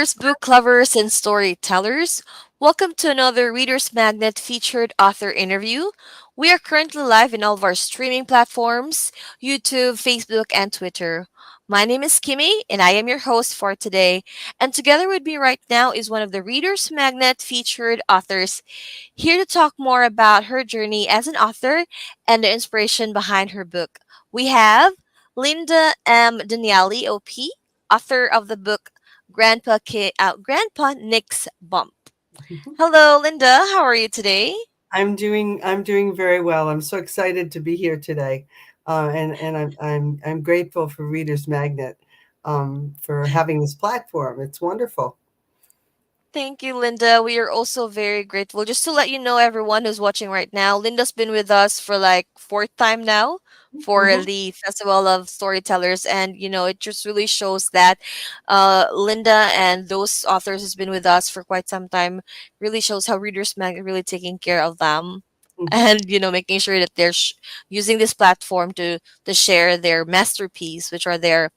readers, book lovers, and storytellers. Welcome to another Reader's Magnet featured author interview. We are currently live in all of our streaming platforms YouTube, Facebook, and Twitter. My name is Kimmy, and I am your host for today. And together with me right now is one of the Reader's Magnet featured authors, here to talk more about her journey as an author and the inspiration behind her book. We have Linda Daniele, OP, author of the book Grandpa Nick's Bump. Mhm. Hello, Linda. How are you today? I'm doing very well. I'm so excited to be here today, and I'm grateful for Reader's Magnet for having this platform. It's wonderful. Thank you, Linda. We are also very grateful. Just to let you know, everyone who's watching right now, Linda's been with us for like fourth time now for Hmm. the Festival of Storytellers, and it just really shows that Linda and those authors has been with us for quite some time. Really shows how Readers Mag really taking care of them, Hmm. and making sure that they're using this platform to share their masterpiece, which are their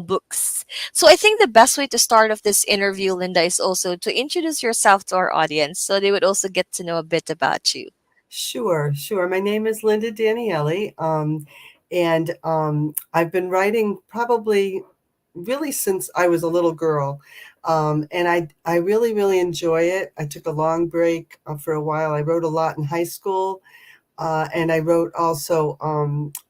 books. So I think the best way to start off this interview, Linda, is also to introduce yourself to our audience so they would also get to know a bit about you. Sure, sure. My name is Lynda Daniele, and I've been writing probably really since I was a little girl, and I really really enjoy it. I took a long break for a while. I wrote a lot in high school. And I wrote also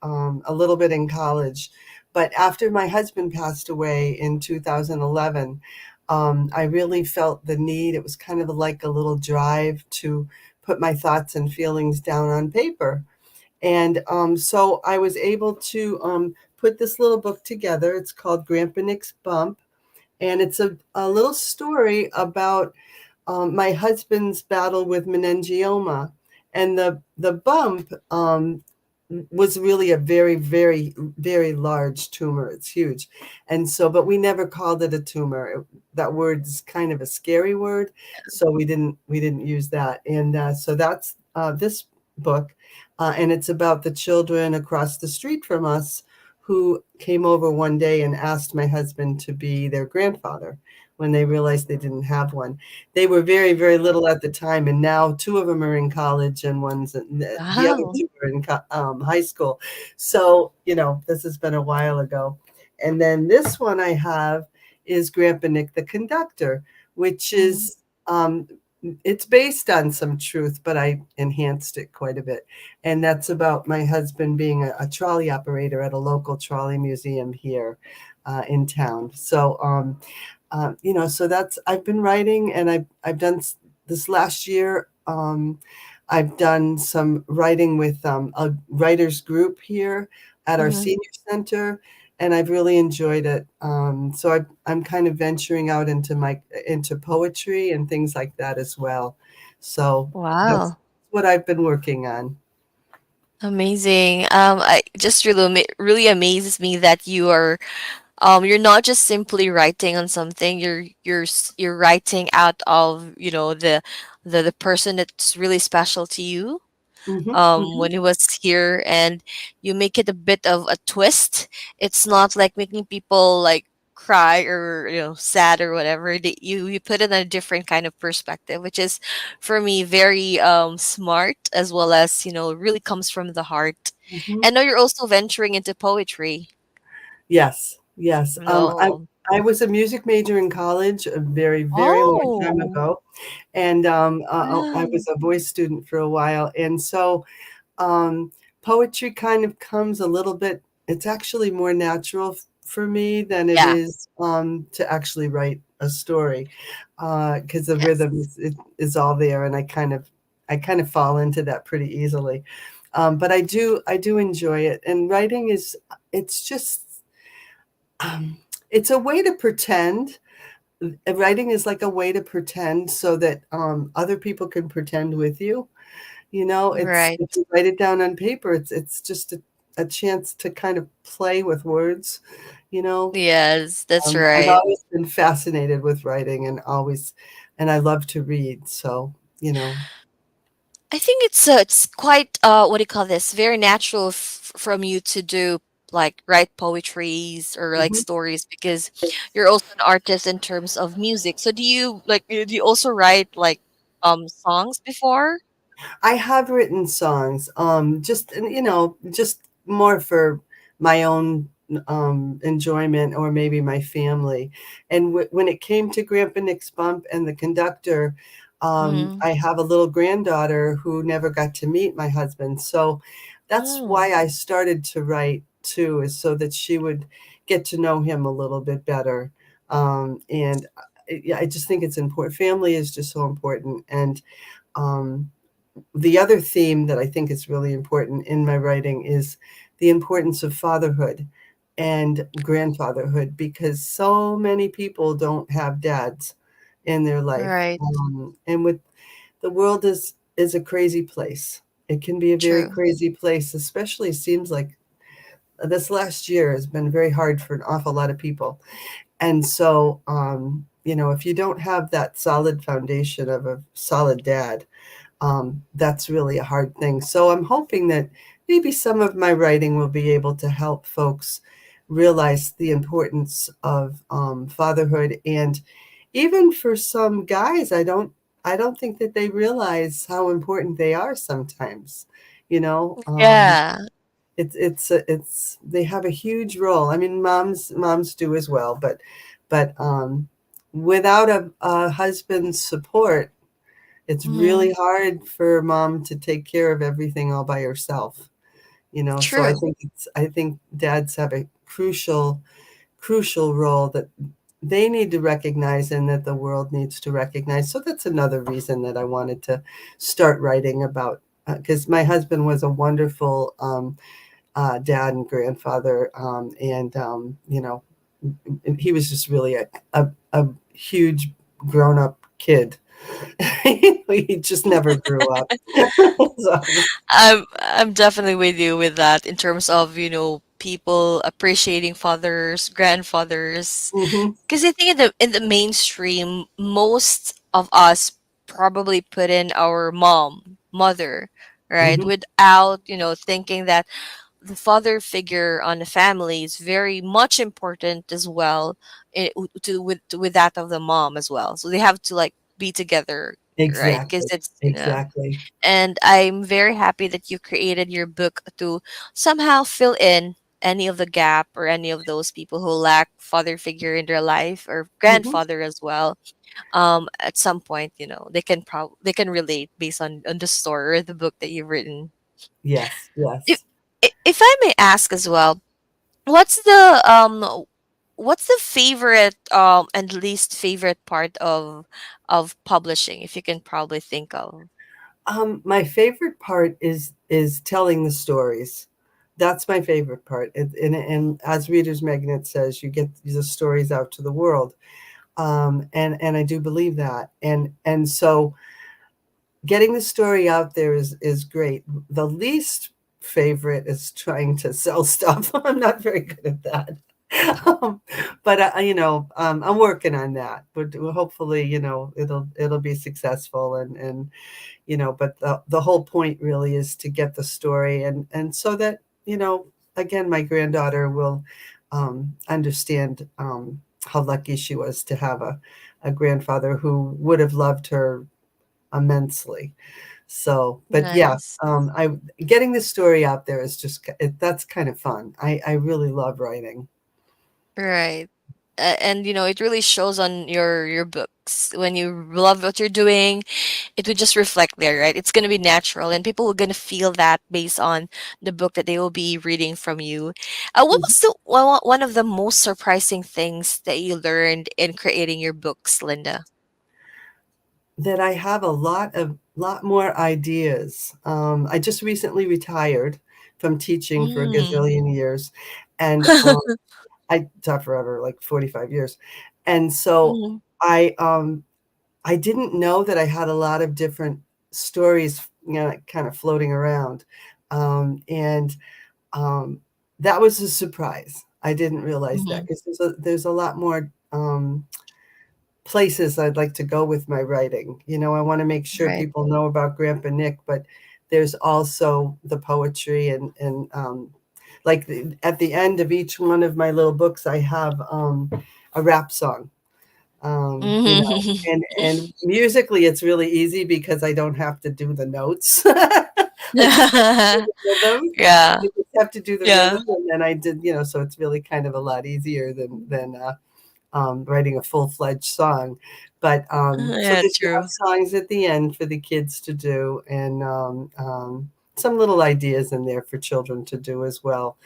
a little bit in college. But after my husband passed away in 2011, I really felt the need. It was kind of like a little drive to put my thoughts and feelings down on paper. And so I was able to put this little book together. It's called Grandpa Nick's Bump. And it's a little story about my husband's battle with meningioma, and the bump was really a very very large tumor. It's huge, and so but we never called it a tumor. That word is kind of a scary word, so we didn't use that. And so that's this book, and it's about the children across the street from us who came over one day and asked my husband to be their grandfather when they realized they didn't have one. They were very, very little at the time, and now two of them are in college, and the other Wow. two are in high school. So this has been a while ago. And then this one I have is Grandpa Nick the Conductor, which Mhm. is it's based on some truth, but I enhanced it quite a bit. And that's about my husband being a trolley operator at a local trolley museum here in town. So so that's I've been writing, and I've done this last year. I've done some writing with a writers group here at our Mhm. senior center, and I've really enjoyed it. So I'm kind of venturing out into poetry and things like that as well. So that's Wow. what I've been working on. Amazing. I just really amazes me that you're not just simply writing on something. You're writing out of the person that's really special to you, Hmm. Hmm. when he was here, and you make it a bit of a twist. It's not like making people like cry or sad or whatever. You put it in a different kind of perspective, which is for me very smart, as well as really comes from the heart. Hmm. And now you're also venturing into poetry. Yes, yes. No. I was a music major in college a very, very long time Oh. ago, and I Wow. was a voice student for a while, and so um, poetry kind of comes a little bit. It's actually more natural for me than it Yeah. is to actually write a story, because the Yes. rhythm is all there, and I kind of fall into that pretty easily. But I do enjoy it, and writing is it's just um, it's a way to pretend. Writing is like a way to pretend so that other people can pretend with you. It's Right. if you write it down on paper, it's just a chance to kind of play with words. You know, Yes, that's I've right. always been fascinated with writing, and I love to read. So I think it's quite what do you call this? Very natural from you to do like write poetries or like Mhm. stories because you're also an artist in terms of music. So do you also write like songs before? I have written songs, just just more for my own enjoyment or maybe my family. And when it came to Grandpa Nick's Bump and the conductor, Mm. I have a little granddaughter who never got to meet my husband, so that's Mm. why I started to write too, is so that she would get to know him a little bit better. And yeah, I just think it's important. Family is just so important, and um, the other theme that I think is really important in my writing is the importance of fatherhood and grandfatherhood, because so many people don't have dads in their life. Right. And with the world is a crazy place. It can be a very True. crazy place, especially seems like this last year has been very hard for an awful lot of people. And so, if you don't have that solid foundation of a solid dad, that's really a hard thing. So I'm hoping that maybe some of my writing will be able to help folks realize the importance of fatherhood, and even for some guys, I don't think that they realize how important they are sometimes. You know, Yeah. it's they have a huge role. I mean, moms do as well, but without a husband's support, it's Mm. really hard for mom to take care of everything all by herself, so True. I think dads have a crucial role that they need to recognize and that the world needs to recognize. So that's another reason that I wanted to start writing about, because my husband was a wonderful dad and grandfather, and he was just really a huge grown up kid. He just never grew up. So, I'm definitely with you with that in terms of, people appreciating fathers, grandfathers. mhm, Because I think in the mainstream, most of us probably put in our mother, right? mhm, Without, thinking that the father figure on the family is very much important as well, with that of the mom as well. So they have to like be together, right? Because exactly, it's exactly. and I'm very happy that you created your book to somehow fill in any of the gap or any of those people who lack father figure in their life or Mhm. grandfather as well. At some point, they can relate based on the story or the book that you've written. Yes, If yes. if I may ask as well, what's the favorite and least favorite part of publishing, if you can probably think of? My favorite part is telling the stories. That's my favorite part. And as Reader's Magnet says, you get the stories out to the world. And I do believe that. And so getting the story out there is great. The least favorite is trying to sell stuff. I'm not very good at that. Um, but I'm working on that. But hopefully, it'll be successful, but the whole point really is to get the story, and so that, again, my granddaughter will understand how lucky she was to have a grandfather who would have loved her immensely. So, but yeah, Nice. I getting the story out there is just that's kind of fun. I really love writing. Right. And it really shows on your books. When you love what you're doing, it would just reflect there, right? It's going to be natural and people are going to feel that based on the book that they will be reading from you. What was one of the most surprising things that you learned in creating your books, Linda? That I have a lot more ideas. I just recently retired from teaching for a Mm. gazillion years, and I taught forever, like 45 years. And so Mm. I I didn't know that I had a lot of different stories, like, kind of floating around. And that was a surprise. I didn't realize that Mhm. because there's a lot more places I'd like to go with my writing. I want to make sure Right. people know about Grandpa Nick, but there's also the poetry and like at the end of each one of my little books, I have a rap song. You know, Mhm. and musically, it's really easy because I don't have to do the notes. I just have to do the rhythm. Yeah. I just have to do the Yeah. rhythm, and then I did, you know, so it's really kind of a lot easier than writing a full-fledged song. But so Yeah, just to true. have songs at the end for the kids to do, and some little ideas in there for children to do as well.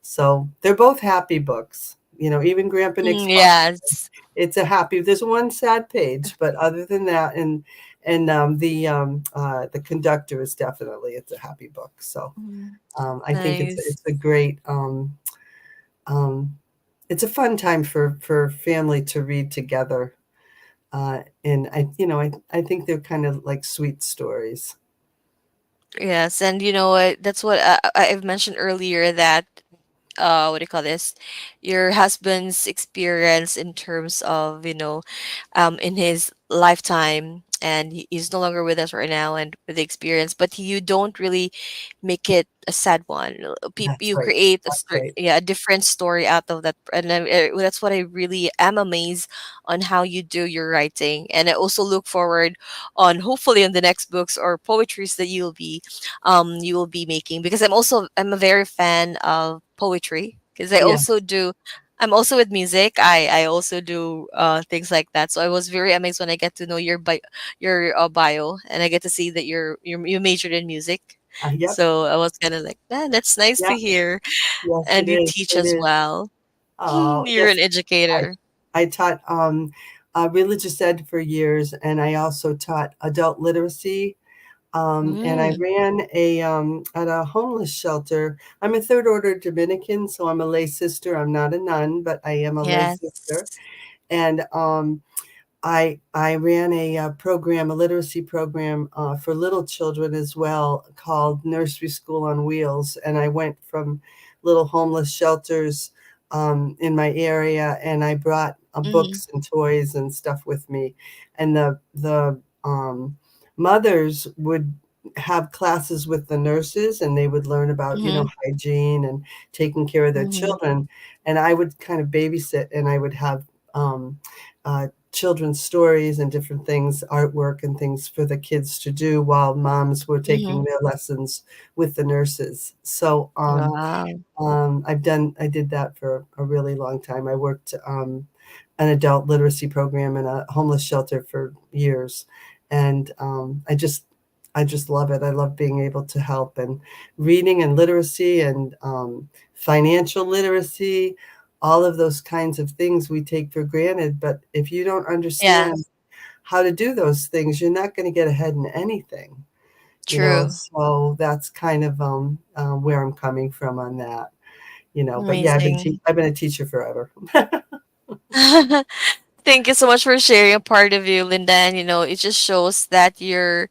So they're both happy books. You know, even Grandpa Nick's Yes. it's a happy. There's one sad page, but other than that, and the conductor is definitely it's a happy book. So I think Nice. it's a great um, it's a fun time for family to read together. And I think they're kind of like sweet stories. Yes, and you know what? That's what I've mentioned earlier that what do you call this? Your husband's experience in terms of, in his lifetime, and he's no longer with us right now, and with the experience, but you don't really make it a sad one. That's You right. create That's right. yeah, a different story out of that, and that's what I really am amazed on how you do your writing, and I also look forward on hopefully on the next books or poetries that you will be making, because I'm a very fan of poetry, because Yes. I'm also with music. I also do things like that. So I was very amazed when I get to know your bio, and I get to see that you majored in music. Yep. So I was kind of like, man, that's nice to Yep. hear. Yes, it And you is. teach It as is. well. Oh, You're yes. an educator. I taught religious ed for years, and I also taught adult literacy. And I Mm, ran at a homeless shelter. I'm a third order Dominican, so I'm a lay sister. I'm not a nun, but I am a lay sister. yes. And I ran program, a literacy program for little children as well, called Nursery School on Wheels. And I went from little homeless shelters in my area, and I brought Mm-hmm, books and toys and stuff with me. And the mothers would have classes with the nurses, and they would learn about mm-hmm, hygiene and taking care of their mm-hmm, children. And I would kind of babysit, and I would have children's stories and different things, artwork and things for the kids to do while moms were mm-hmm. taking their lessons with the nurses. So Wow. I did that for a really long time. I worked an adult literacy program in a homeless shelter for years, and I just love it. I love being able to help, and reading and literacy and financial literacy, all of those kinds of things we take for granted. But if you don't understand Yes, how to do those things, you're not going to get ahead in anything. true. So that's kind of where I'm coming from on that. But yeah, Amazing. I've been a teacher forever. Thank you so much for sharing a part of you, Linda. And it just shows that you're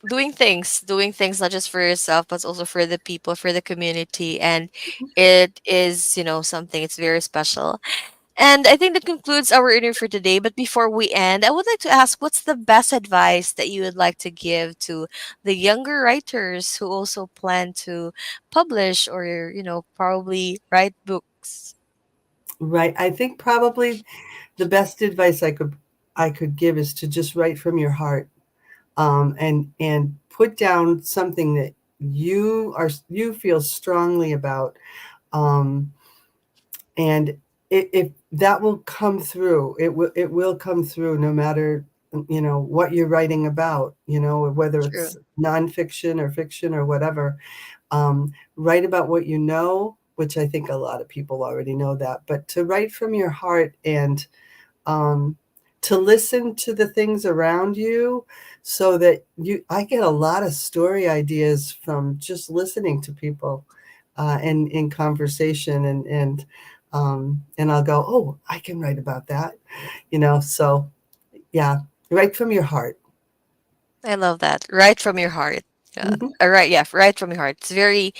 doing things not just for yourself, but also for the people, for the community. And it is, something it's very special. And I think that concludes our interview for today. But before we end, I would like to ask, what's the best advice that you would like to give to the younger writers who also plan to publish or, probably write books? Right. I think probably the best advice I could give is to just write from your heart, and put down something that you feel strongly about, um, and if that will come through, it will come through no matter what you're writing about, whether True. it's nonfiction or fiction or whatever. Write about what you know, which I think a lot of people already know that, but to write from your heart, and um, to listen to the things around you, so that I get a lot of story ideas from just listening to people and in conversation, and I'll go, oh, I can write about that, so yeah, write from your heart. I love that. Right from your heart. Mhm. Right, yeah, right from your heart. It's very,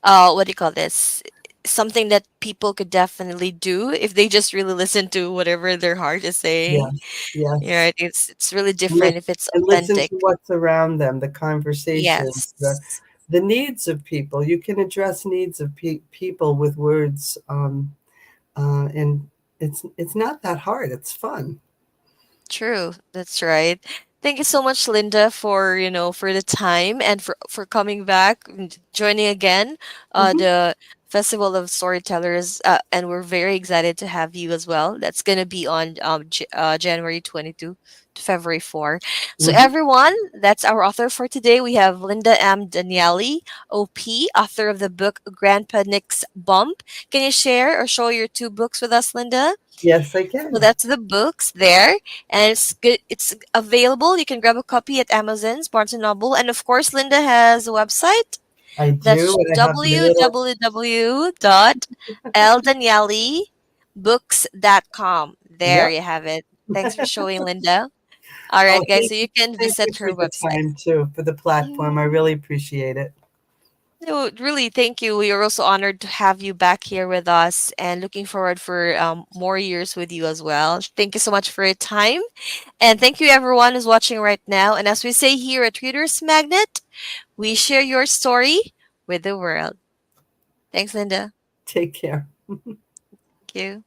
what do you call this? Something that people could definitely do if they just really listen to whatever their heart is saying. Yes, Yeah, yes. right. It's really And lis- different if it's and listen to authentic. what's around them, the conversations, Yes. the needs of people. You can address needs of people with words, and it's not that hard. It's fun. True, that's right. Thank you so much, Linda, for for the time and for coming back and joining again Hmm. the Festival of Storytellers, and we're very excited to have you as well. That's gonna be on January 22 to February 4. So Hmm. everyone, that's our author for today. We have Linda Daniele, OP, author of the book Grandpa Nick's Bump. Can you share or show your two books with us, Linda? Yes, I So can. that's the books there, and it's good. It's available. You can grab a copy at Amazon's, Barnes and Noble, and of course, Linda has a website. I do, That's and I have my little. www.eldanielibooks.com. There Yep. you have it. Thanks for showing, Linda. All Oh, right, guys. So you can thank you visit for her the website. time too, for the platform. I Mhm. really appreciate it. No, really, thank you. We are also honored to have you back here with us, and looking forward for more years with you as well. Thank you so much for your time. And thank you everyone who's watching right now. And as we say here at Readers Magnet, we share your story with the world. Thanks, Linda. Take care. Thank you.